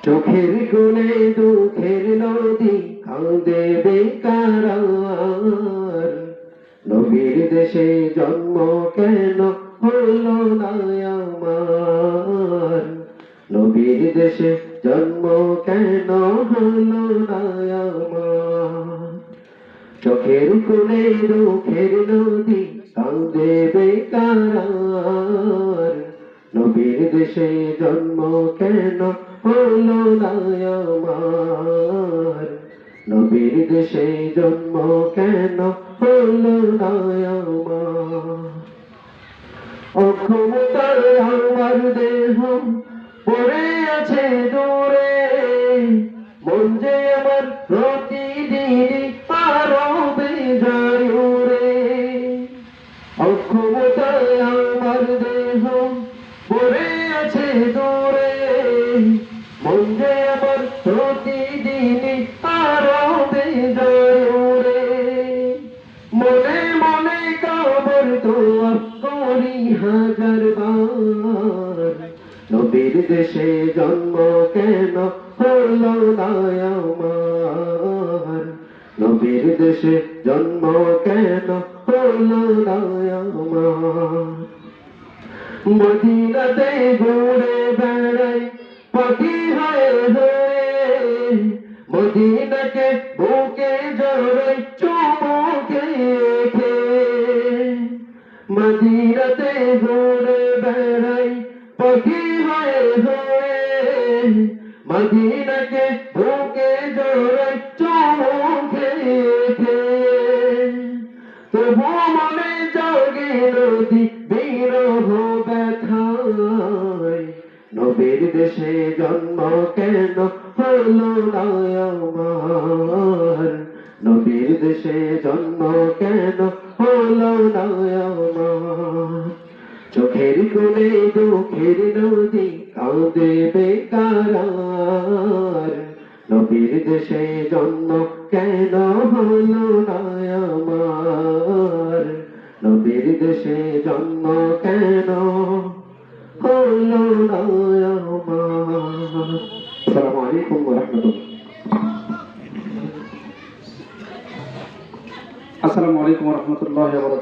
চোখের কোণে দুঃখের নদী কাঁদে বেকার আর। নবীর দেশে জন্ম কেন হলো না আমার? নবীর দেশে জন্ম কেন হলো না আমার? চোখের কোণে দুঃখের নদী কাঁদে বেকার আর। নবীর দেশে জন্ম কেন হলো না আমার? নবীর দেশে জন্ম কেন হলো না আমার? অক্ষমতায় আমার দেহ পড়ে আছে দূরে, মন যে আমার প্রতিদিনই আরো বেজায় উড়ে। অক্ষমতায় আমার দেহ পড়ে আছে দূরে, মন যে আমার প্রতিদিনই আরো বেজায় উড়ে। মনে মনে কবর দোয়া করি হাজার বার, নবীর দেশে জন্ম কেন হলো না আমার? নবীর দেশে জন্ম কেন হলো না আমার? মদিনাতে ঘুরে বেড়াই পাখি হয়ে হয়ে, মদিনাকে বুকে জড়াই চুমুকে খেয়ে। মদিনাতে ঘুরে বেড়াই পাখি হয়ে হয়ে, মদিনাকে বুকে জড়াই চুমুকে খেয়ে। তবু মনে জাগে নদী বিরহ ব্যথায়, নবীর দেশে জন্ম কেন হলো না আমার? নবীর দেশে জন্ম কেন হলো না আমার? চোখের কোণে দুঃখের নদী কাঁদে বেকার আর। নবীর দেশে জন্ম কেন হলো না আমার? নবীর দেশে জন্ম কেন হলো না আমার? আসসালামু আলাইকুম ওয়া রাহমাতুল্লাহ। আসসালামু আলাইকুম ওয়া রাহমাতুল্লাহি ওয়া বারাকাতুহু।